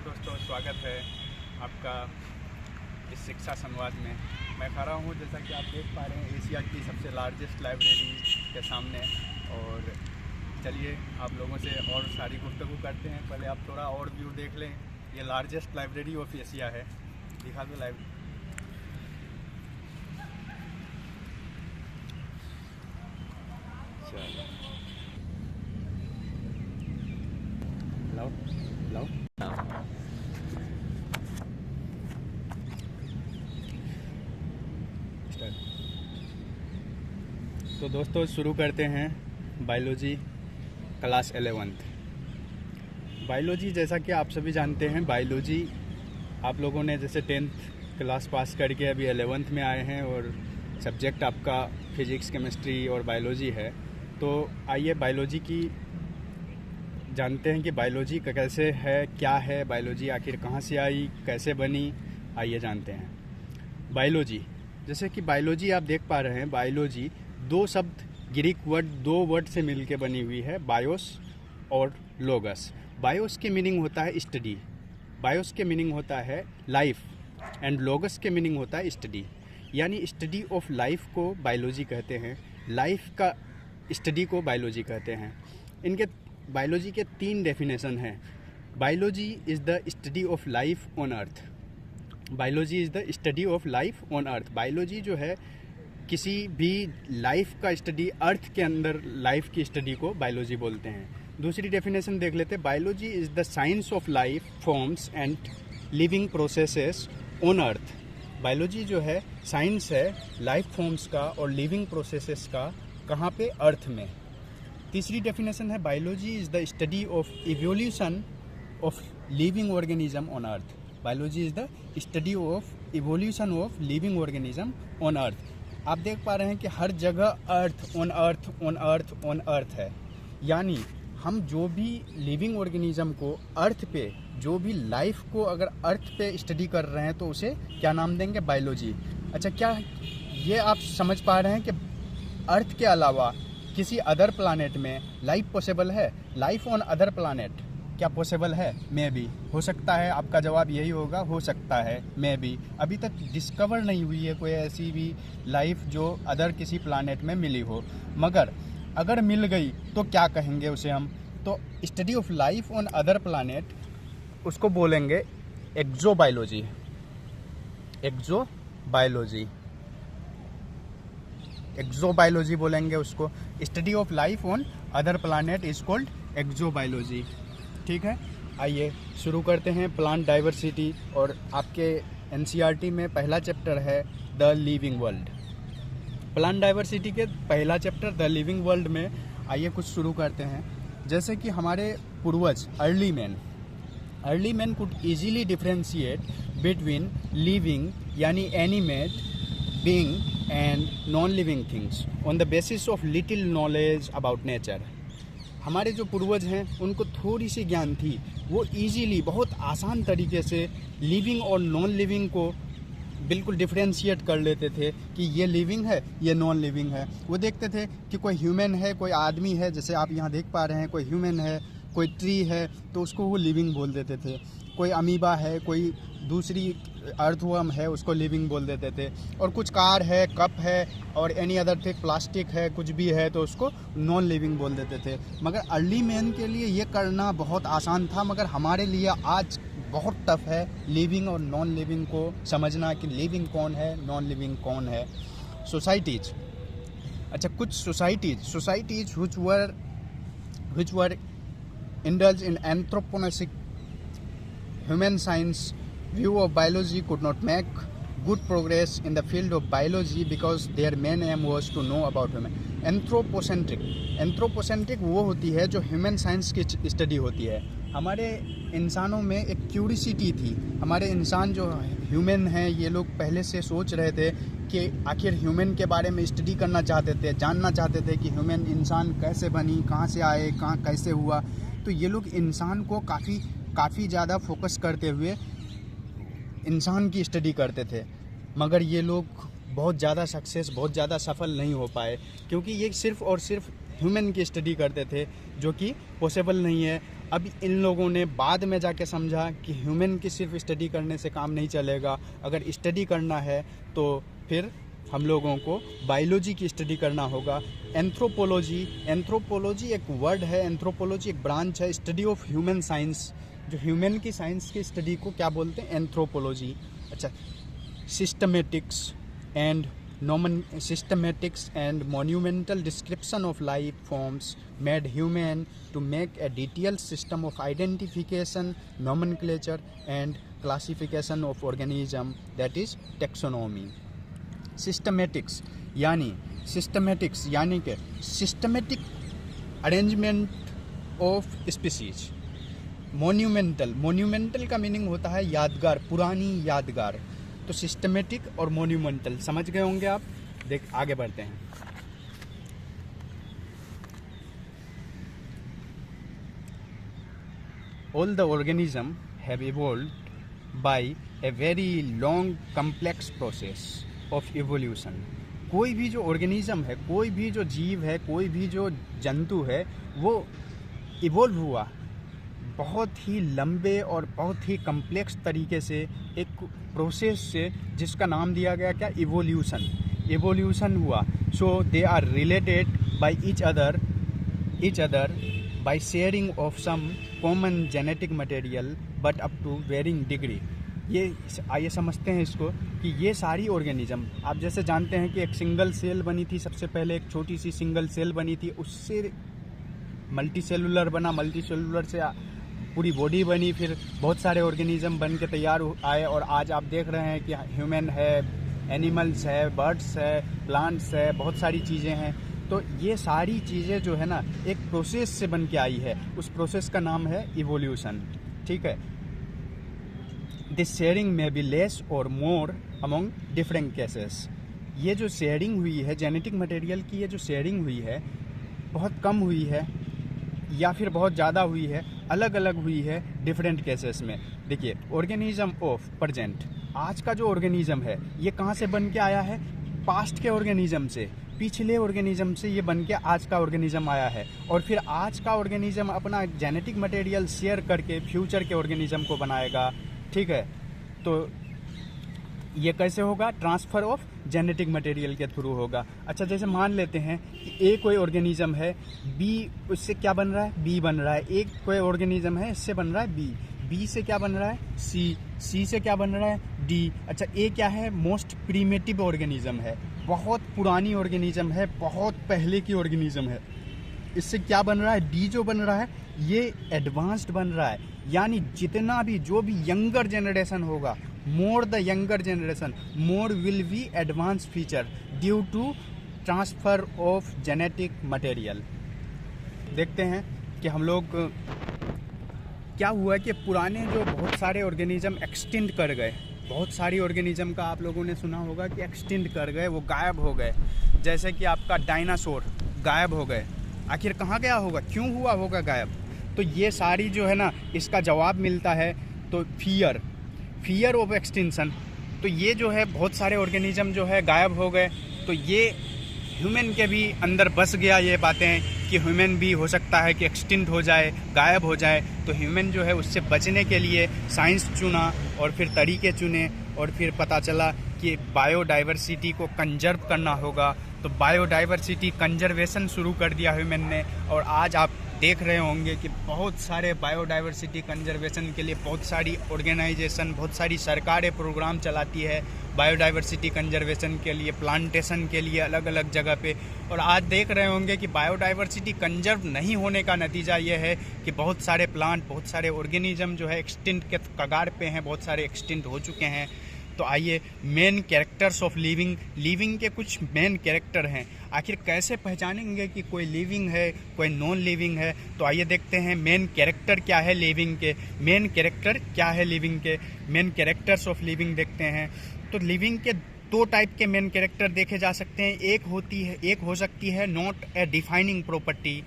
दोस्तों, स्वागत है आपका इस शिक्षा संवाद में। मैं खड़ा हूँ, जैसा कि आप देख पा रहे हैं, एशिया की सबसे लार्जेस्ट लाइब्रेरी के सामने। और चलिए आप लोगों से और सारी गुफ्तगू करते हैं। पहले आप थोड़ा और व्यू देख लें। ये लार्जेस्ट लाइब्रेरी ऑफ एशिया है। दिखा दो लाइब्रेरी। लाओ तो दोस्तों, शुरू करते हैं बायोलॉजी क्लास 11th। बायोलॉजी, जैसा कि आप सभी जानते हैं, बायोलॉजी आप लोगों ने जैसे 10th क्लास पास करके अभी 11th में आए हैं और सब्जेक्ट आपका फिज़िक्स, केमिस्ट्री और बायोलॉजी है। तो आइए बायोलॉजी की जानते हैं कि बायोलॉजी कैसे है, क्या है बायोलॉजी, आखिर कहाँ से आई, कैसे बनी। आइए जानते हैं बायोलॉजी। जैसे कि बायोलॉजी आप देख पा रहे हैं, बायोलॉजी दो शब्द, ग्रीक वर्ड, दो वर्ड से मिलकर बनी हुई है, बायोस और लोगस। बायोस के मीनिंग होता है स्टडी, बायोस के मीनिंग होता है लाइफ, एंड लोगस के मीनिंग होता है स्टडी। यानी स्टडी ऑफ लाइफ को बायोलॉजी कहते हैं, लाइफ का स्टडी को बायोलॉजी कहते हैं। इनके बायोलॉजी के 3 डेफिनेशन हैं। Biology is the study of life on earth. Biology is the study of life on earth. Biology जो है किसी भी लाइफ का स्टडी, अर्थ के अंदर लाइफ की स्टडी को बायोलॉजी बोलते हैं। दूसरी डेफिनेशन देख लेते हैं। Biology is the science of life forms and living processes on earth. Biology जो है साइंस है लाइफ फॉर्म्स का और लिविंग प्रोसेसेस का, कहाँ पे? अर्थ में। तीसरी डेफिनेशन है, biology is the study of evolution of living organism on earth. Biology is the study of evolution of living organism on earth. आप देख पा रहे हैं कि हर जगह earth, on earth, on earth, on earth है। यानी हम जो भी लिविंग ऑर्गेनिज्म को अर्थ पे, जो भी लाइफ को अगर अर्थ पे स्टडी कर रहे हैं तो उसे क्या नाम देंगे? बायोलॉजी। अच्छा, क्या ये आप समझ पा रहे हैं कि अर्थ के अलावा किसी अदर प्लानेट में लाइफ पॉसिबल है? लाइफ ऑन अदर प्लानेट क्या पॉसिबल है? मे बी, हो सकता है। आपका जवाब यही होगा, हो सकता है, मे बी। अभी तक डिस्कवर नहीं हुई है कोई ऐसी भी लाइफ जो अदर किसी प्लानेट में मिली हो। मगर अगर मिल गई तो क्या कहेंगे उसे हम? तो study of life on other planet, उसको बोलेंगे एक्सोबायोलॉजी। एक्सोबायोलॉजी, एक्सोबायोलॉजी बोलेंगे उसको। Study of life on other planet is called exobiology. ठीक है, आइए शुरू करते हैं प्लांट डाइवर्सिटी। और आपके एनसीईआरटी में पहला चैप्टर है the living world. Plant diversity के पहला चैप्टर द लिविंग वर्ल्ड में आइए कुछ शुरू करते हैं। जैसे कि हमारे पूर्वज early man could easily differentiate between living यानी animate being and non living things on the basis of little knowledge about nature. हमारे जो पूर्वज हैं उनको थोड़ी सी ज्ञान थी, वो इजीली, बहुत आसान तरीके से लिविंग और नॉन लिविंग को बिल्कुल डिफ्रेंशिएट कर लेते थे कि ये लिविंग है, ये नॉन लिविंग है। वो देखते थे कि कोई ह्यूमन है, कोई आदमी है, जैसे आप यहाँ देख पा रहे हैं, कोई ह्यूमन है, कोई ट्री है, तो उसको वो लिविंग बोल देते थे। कोई अमीबा है, कोई दूसरी अर्थवर्म है, उसको लिविंग बोल देते थे। और कुछ कार है, कप है और एनी अदर थिंग, प्लास्टिक है, कुछ भी है, तो उसको नॉन लिविंग बोल देते थे। मगर अर्ली मैन के लिए ये करना बहुत आसान था, मगर हमारे लिए आज बहुत टफ है लिविंग और नॉन लिविंग को समझना कि लिविंग कौन है, नॉन लिविंग कौन है। सोसाइटीज, अच्छा, कुछ societies which were indulged in anthropomorphic human science view of biology could not make good progress in the field of biology because their main aim was to know about human. Anthropocentric वो होती है जो human science की study होती है। हमारे इंसानों में एक क्यूरियोसिटी थी। हमारे इंसान जो ह्यूमन हैं, ये लोग पहले से सोच रहे थे कि आखिर ह्यूमन के बारे में स्टडी करना चाहते थे, जानना चाहते थे कि ह्यूमन इंसान कैसे बनी, कहाँ से आए, कहाँ कैसे हुआ। तो ये लोग इंसान को काफ़ी ज़्यादा फोकस करते हुए इंसान की स्टडी करते थे। मगर ये लोग बहुत ज़्यादा सफल नहीं हो पाए, क्योंकि ये सिर्फ़ और सिर्फ ह्यूमन की स्टडी करते थे, जो कि पॉसिबल नहीं है। अब इन लोगों ने बाद में जाके समझा कि ह्यूमन की सिर्फ स्टडी करने से काम नहीं चलेगा, अगर स्टडी करना है तो फिर हम लोगों को बायोलॉजी की स्टडी करना होगा। एंथ्रोपोलॉजी एक वर्ड है, एंथ्रोपोलॉजी एक ब्रांच है, स्टडी ऑफ ह्यूमन साइंस। जो ह्यूमन की साइंस की स्टडी को क्या बोलते हैं? एंथ्रोपोलॉजी। अच्छा, systematics and monumental description of life forms made human to make a detailed system of identification, nomenclature and classification of organism, that is taxonomy. Systematics यानी कि systematic arrangement of species. Monumental का meaning होता है यादगार, पुरानी यादगार। तो systematic और मोन्यूमेंटल समझ गए होंगे आप। आगे बढ़ते हैं। All the organisms have evolved by a very long complex process of evolution. कोई भी जो ऑर्गेनिज्म है, कोई भी जो जीव है, कोई भी जो जंतु है, वो इवॉल्व हुआ बहुत ही लंबे और बहुत ही कम्प्लेक्स तरीके से, एक प्रोसेस से, जिसका नाम दिया गया क्या? इवोल्यूशन हुआ। So they are related by each other by sharing of some common genetic material but up to varying degree। ये आइए समझते हैं इसको कि ये सारी ऑर्गेनिज्म, आप जैसे जानते हैं कि एक सिंगल सेल बनी थी, सबसे पहले एक छोटी सी सिंगल सेल बनी थी, उससे मल्टी सेलुलर बना, मल्टी सेलुलर से पूरी बॉडी बनी, फिर बहुत सारे ऑर्गेनिज्म बन के तैयार आए, और आज आप देख रहे हैं कि ह्यूमन है, एनिमल्स है, बर्ड्स है, प्लांट्स है, बहुत सारी चीज़ें हैं। तो ये सारी चीज़ें जो है ना, एक प्रोसेस से बन के आई है, उस प्रोसेस का नाम है इवोल्यूशन। ठीक है। दिस शेयरिंग में बी लेस और मोर अमोंग डिफरेंट केसेस। ये जो शेयरिंग हुई है जेनेटिक मटेरियल की, ये जो शेयरिंग हुई है बहुत कम हुई है या फिर बहुत ज़्यादा हुई है, अलग अलग हुई है डिफरेंट केसेस में। देखिए, ऑर्गेनिज्म ऑफ प्रेजेंट, आज का जो ऑर्गेनिज्म है ये कहाँ से बन के आया है? पास्ट के ऑर्गेनिज्म से, पिछले ऑर्गेनिज्म से ये बन के आज का ऑर्गेनिज्म आया है, और फिर आज का ऑर्गेनिज्म अपना जेनेटिक मटेरियल शेयर करके फ्यूचर के ऑर्गेनिज्म को बनाएगा। ठीक है। तो ये कैसे होगा? ट्रांसफ़र ऑफ जेनेटिक मटेरियल के थ्रू होगा। अच्छा, जैसे मान लेते हैं कि ए कोई ऑर्गेनिज्म है, बी उससे क्या बन रहा है? बी बन रहा है। एक कोई ऑर्गेनिज्म है, इससे बन रहा है बी, बी से क्या बन रहा है? सी, सी से क्या बन रहा है? डी। अच्छा, ए क्या है? मोस्ट प्रीमेटिव ऑर्गेनिज्म है, बहुत पुरानी ऑर्गेनिज्म है, बहुत पहले की ऑर्गेनिज्म है। इससे क्या बन रहा है? डी जो बन रहा है ये एडवांस्ड बन रहा है। यानी जितना भी जो भी यंगर जनरेशन होगा, more the younger generation more will be advance feature due to transfer of genetic material. देखते हैं कि हम लोग क्या हुआ कि पुराने जो बहुत सारे ऑर्गेनिज्म एक्सटिंक्ट कर गए, बहुत सारी ऑर्गेनिज्म का आप लोगों ने सुना होगा कि एक्सटिंक्ट कर गए, वो गायब हो गए। जैसे कि आपका डायनासोर गायब हो गए। आखिर कहाँ गया होगा? क्यों हुआ होगा गायब? तो ये सारी जो है ना, इसका जवाब मिलता है तो फियर ऑफ एक्सटिंक्शन। तो ये जो है बहुत सारे ऑर्गेनिज्म जो है गायब हो गए, तो ये ह्यूमन के भी अंदर बस गया ये बातें कि ह्यूमन भी हो सकता है कि एक्सटिंक्ट हो जाए, गायब हो जाए। तो ह्यूमन जो है उससे बचने के लिए साइंस चुना और फिर तरीके चुने, और फिर पता चला कि बायोडाइवर्सिटी को कंजर्व करना होगा। तो बायोडाइवर्सिटी कंजर्वेशन शुरू कर दिया ह्यूमन ने, और आज आप देख रहे होंगे कि बहुत सारे बायोडाइवर्सिटी कंजर्वेशन के लिए बहुत सारी ऑर्गेनाइजेशन, बहुत सारी सरकारें प्रोग्राम चलाती है बायोडाइवर्सिटी कंजर्वेशन के लिए, प्लांटेशन के लिए अलग अलग जगह पे। और आज देख रहे होंगे कि बायोडाइवर्सिटी कंजर्व नहीं होने का नतीजा ये है कि बहुत सारे प्लांट, बहुत सारे ऑर्गेनिज्म जो है एक्सटिंक्ट के कगार पे हैं, बहुत सारे एक्सटिंक्ट हो चुके हैं। तो आइए, मेन कैरेक्टर्स ऑफ लिविंग के कुछ मेन कैरेक्टर हैं। आखिर कैसे पहचानेंगे कि कोई लिविंग है, कोई नॉन लिविंग है? तो आइए देखते हैं मेन कैरेक्टर क्या है लिविंग के, मेन कैरेक्टर क्या है लिविंग के, मेन कैरेक्टर्स ऑफ लिविंग देखते हैं। तो लिविंग के दो टाइप के मेन कैरेक्टर देखे जा सकते हैं। एक हो सकती है नॉट ए डिफाइनिंग प्रॉपर्टी,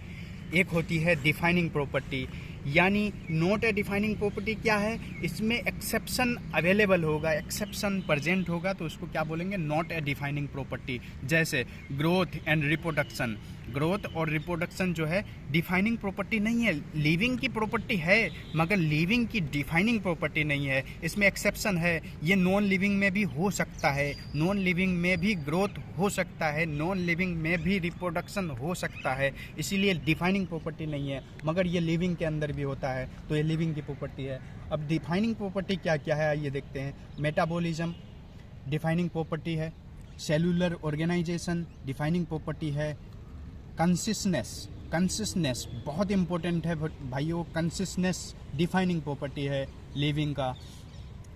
एक होती है डिफाइनिंग प्रॉपर्टी। यानी नॉट ए डिफाइनिंग प्रॉपर्टी क्या है? इसमें एक्सेप्शन अवेलेबल होगा, एक्सेप्शन प्रेजेंट होगा, तो उसको क्या बोलेंगे? Not a defining property. जैसे ग्रोथ एंड रिप्रोडक्शन, ग्रोथ और रिप्रोडक्शन जो है डिफाइनिंग प्रॉपर्टी नहीं है, लिविंग की प्रॉपर्टी है, मगर लिविंग की डिफाइनिंग प्रॉपर्टी नहीं है। इसमें एक्सेप्शन है, ये नॉन लिविंग में भी हो सकता है, नॉन लिविंग में भी ग्रोथ हो सकता है, नॉन लिविंग में भी रिप्रोडक्शन हो सकता है, इसीलिए डिफाइनिंग प्रॉपर्टी नहीं है, मगर ये लिविंग के अंदर भी होता है, तो ये लिविंग की प्रॉपर्टी है। अब डिफाइनिंग प्रॉपर्टी क्या क्या है आइए देखते हैं। मेटाबॉलिज्म डिफाइनिंग प्रॉपर्टी है, सेलुलर ऑर्गेनाइजेशन डिफाइनिंग प्रॉपर्टी है, कंसिस्टेंस बहुत इंपॉर्टेंट है भाइयों, कंसिस्टेंस डिफाइनिंग प्रॉपर्टी है लिविंग का।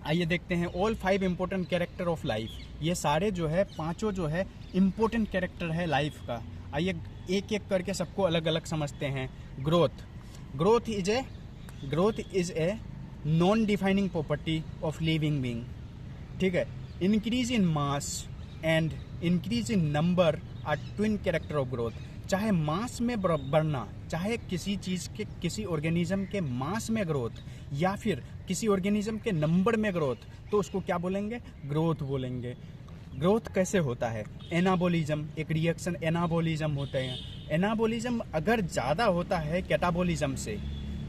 आइए देखते हैं all 5 important character of life, ये सारे जो है पांचों जो है इंपॉर्टेंट कैरेक्टर है लाइफ का। आइए एक एक करके सबको अलग अलग समझते हैं। Growth is a non defining property of living being, ठीक है। Increase in mass and increase in number are twin character of growth. चाहे मास में बढ़ना, चाहे किसी चीज़ के किसी ऑर्गेनिज्म के मास में ग्रोथ या फिर किसी ऑर्गेनिज्म के नंबर में ग्रोथ, तो उसको क्या बोलेंगे? ग्रोथ बोलेंगे। ग्रोथ कैसे होता है? एनाबोलिज्म, एक रिएक्शन एनाबोलिज्म होते हैं। एनाबोलिज्म अगर ज़्यादा होता है कैटाबोलिज्म से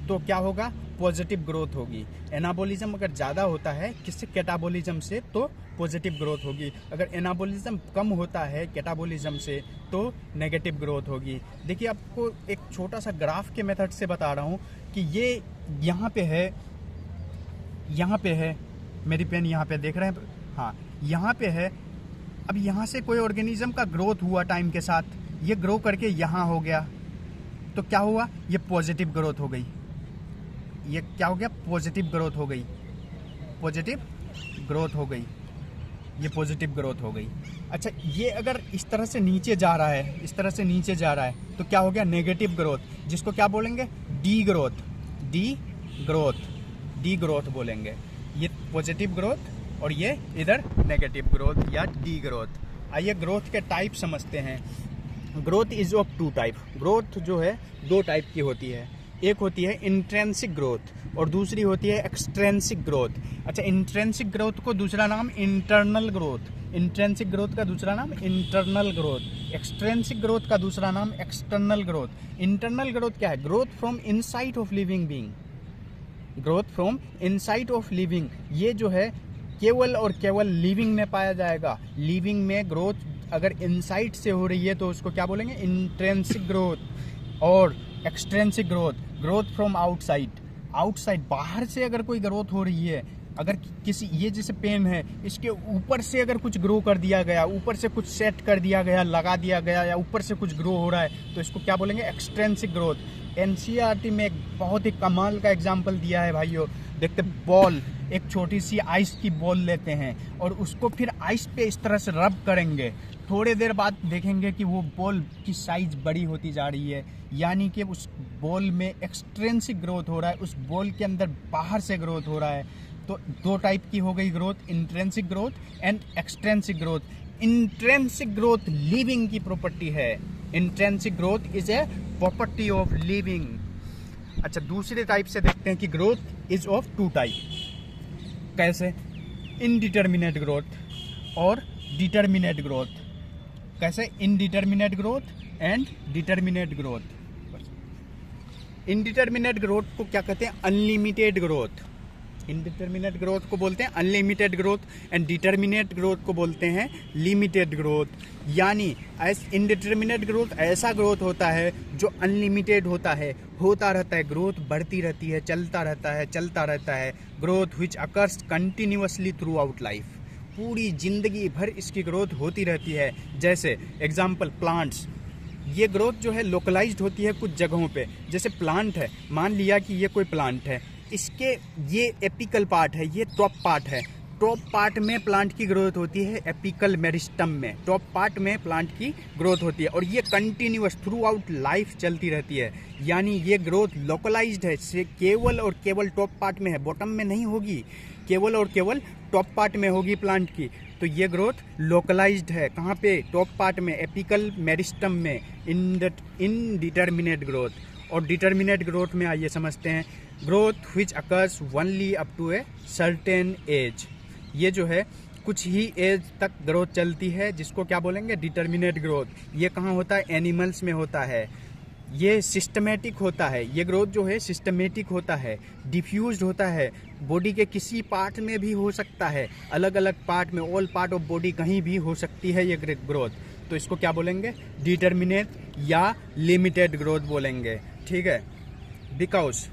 तो क्या होगा? पॉजिटिव ग्रोथ होगी। एनाबोलिज्म अगर ज़्यादा होता है किससे? कैटाबोलिज्म से, तो पॉजिटिव ग्रोथ होगी। अगर एनाबोलिज्म कम होता है कैटाबोलिज्म से तो नेगेटिव ग्रोथ होगी। देखिए आपको एक छोटा सा ग्राफ के मेथड से बता रहा हूँ कि ये यहाँ पे है, मेरी पेन यहाँ पे देख रहे हैं, हाँ यहाँ पे है। अब यहाँ से कोई ऑर्गेनिज्म का ग्रोथ हुआ टाइम के साथ, ये ग्रो करके यहाँ हो गया, तो क्या हुआ? ये पॉजिटिव ग्रोथ हो गई। ये क्या हो गया? पॉजिटिव ग्रोथ हो गई, पॉजिटिव ग्रोथ हो गई, ये पॉजिटिव ग्रोथ हो गई। अच्छा, ये अगर इस तरह से नीचे जा रहा है, इस तरह से नीचे जा रहा है, तो क्या हो गया? नेगेटिव ग्रोथ, जिसको क्या बोलेंगे? डी ग्रोथ बोलेंगे। ये पॉजिटिव ग्रोथ और ये इधर नेगेटिव ग्रोथ या डी ग्रोथ। आइए ग्रोथ के टाइप समझते हैं। Growth is of 2 type. Growth जो है 2 टाइप की होती है, एक होती है इंट्रिंसिक ग्रोथ और दूसरी होती है एक्सट्रिंसिक ग्रोथ। अच्छा, इंट्रिंसिक ग्रोथ को दूसरा नाम इंटरनल ग्रोथ, इंट्रिंसिक ग्रोथ का दूसरा नाम इंटरनल ग्रोथ, एक्सट्रिंसिक ग्रोथ का दूसरा नाम एक्सटर्नल ग्रोथ। इंटरनल ग्रोथ क्या है? Growth from inside of living being, growth from inside of living. ये जो है केवल और केवल लिविंग में पाया जाएगा। लिविंग में ग्रोथ अगर इनसाइड से हो रही है तो उसको क्या बोलेंगे? Intrinsic growth. और एक्सट्रिंसिक ग्रोथ फ्रॉम आउटसाइड बाहर से अगर कोई ग्रोथ हो रही है, अगर किसी, ये जैसे पेन है, इसके ऊपर से अगर कुछ ग्रो कर दिया गया, ऊपर से कुछ सेट कर दिया गया, लगा दिया गया, या ऊपर से कुछ ग्रो हो रहा है, तो इसको क्या बोलेंगे? Extrinsic growth. एनसीईआरटी में एक बहुत ही कमाल का एग्जाम्पल दिया है भाइयों। देखते, बॉल, एक छोटी सी आइस की बॉल लेते हैं और उसको फिर आइस पे इस तरह से रब करेंगे, थोड़े देर बाद देखेंगे कि वो बॉल की साइज बड़ी होती जा रही है, यानी कि उस बॉल में एक्सट्रिंसिक ग्रोथ हो रहा है, उस बॉल के अंदर बाहर से ग्रोथ हो रहा है। तो 2 टाइप की हो गई growth, intrinsic growth and extrinsic growth. Intrinsic growth living की प्रॉपर्टी है। Intrinsic growth is a property of living. अच्छा, दूसरे टाइप से देखते हैं कि ग्रोथ इज ऑफ 2 टाइप। कैसे? इनडिटर्मिनेट ग्रोथ और डिटर्मिनेट ग्रोथ। कैसे? Indeterminate growth and determinate growth. Indeterminate growth को क्या कहते हैं? Unlimited growth. इनडिटर्मिनेट ग्रोथ को बोलते हैं unlimited growth and determinate growth को बोलते हैं लिमिटेड ग्रोथ। यानी इनडिटर्मिनेट ग्रोथ ऐसा ग्रोथ होता है जो अनलिमिटेड होता है, होता रहता है, ग्रोथ बढ़ती रहती है, चलता रहता है। Growth which occurs continuously through out life, पूरी जिंदगी भर इसकी ग्रोथ होती रहती है। जैसे एग्जाम्पल प्लांट्स, ये ग्रोथ जो है लोकलाइज्ड होती है कुछ जगहों पे। जैसे प्लांट है, मान लिया कि ये कोई प्लांट है, इसके ये एपिकल पार्ट है, ये टॉप पार्ट है, टॉप पार्ट में प्लांट की ग्रोथ होती है, एपिकल मेरिस्टम में टॉप पार्ट में प्लांट की ग्रोथ होती है, और ये कंटिन्यूअस थ्रू आउट लाइफ चलती रहती है। यानी ये ग्रोथ लोकलाइज्ड है, से केवल और केवल टॉप पार्ट में है, बॉटम में नहीं होगी, केवल और केवल टॉप पार्ट में होगी प्लांट की। तो ये ग्रोथ लोकलाइज्ड है, कहाँ पे? टॉप पार्ट में, एपिकल मेरिस्टम में। इनडिटर्मिनेट ग्रोथ और डिटर्मिनेट ग्रोथ में आइए समझते हैं। Growth which occurs only up to a certain age, ये जो है कुछ ही एज तक ग्रोथ चलती है, जिसको क्या बोलेंगे, डिटर्मिनेट ग्रोथ। ये कहाँ होता है, एनिमल्स में होता है। ये सिस्टमेटिक होता है, ये ग्रोथ जो है सिस्टमेटिक होता है, डिफ्यूज्ड होता है, बॉडी के किसी पार्ट में भी हो सकता है, अलग अलग पार्ट में, ऑल पार्ट ऑफ बॉडी कहीं भी हो सकती है ये ग्रोथ। तो इसको क्या बोलेंगे, डिटर्मिनेट या लिमिटेड ग्रोथ बोलेंगे, ठीक है। Because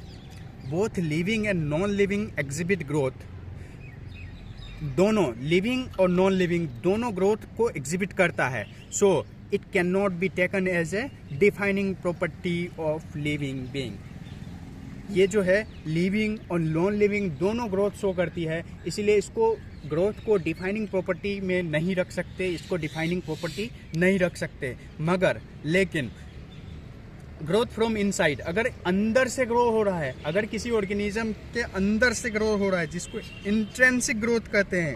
both living and non living exhibit growth, दोनों लिविंग और नॉन लिविंग दोनों ग्रोथ को एग्जिबिट करता है। So it can not be taken as a defining property of living being. ये जो है लिविंग और नॉन लिविंग दोनों ग्रोथ शो करती है, इसीलिए इसको ग्रोथ को डिफाइनिंग प्रॉपर्टी में नहीं रख सकते, इसको डिफाइनिंग प्रॉपर्टी नहीं रख सकते। मगर लेकिन ग्रोथ फ्रॉम इनसाइड, अगर अंदर से ग्रो हो रहा है, अगर किसी ऑर्गेनिज्म के अंदर से ग्रो हो रहा है, जिसको इंट्रिंसिक ग्रोथ कहते हैं,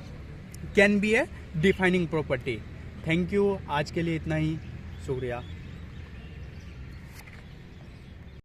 can be A defining property. Thank you, आज के लिए इतना ही, शुक्रिया।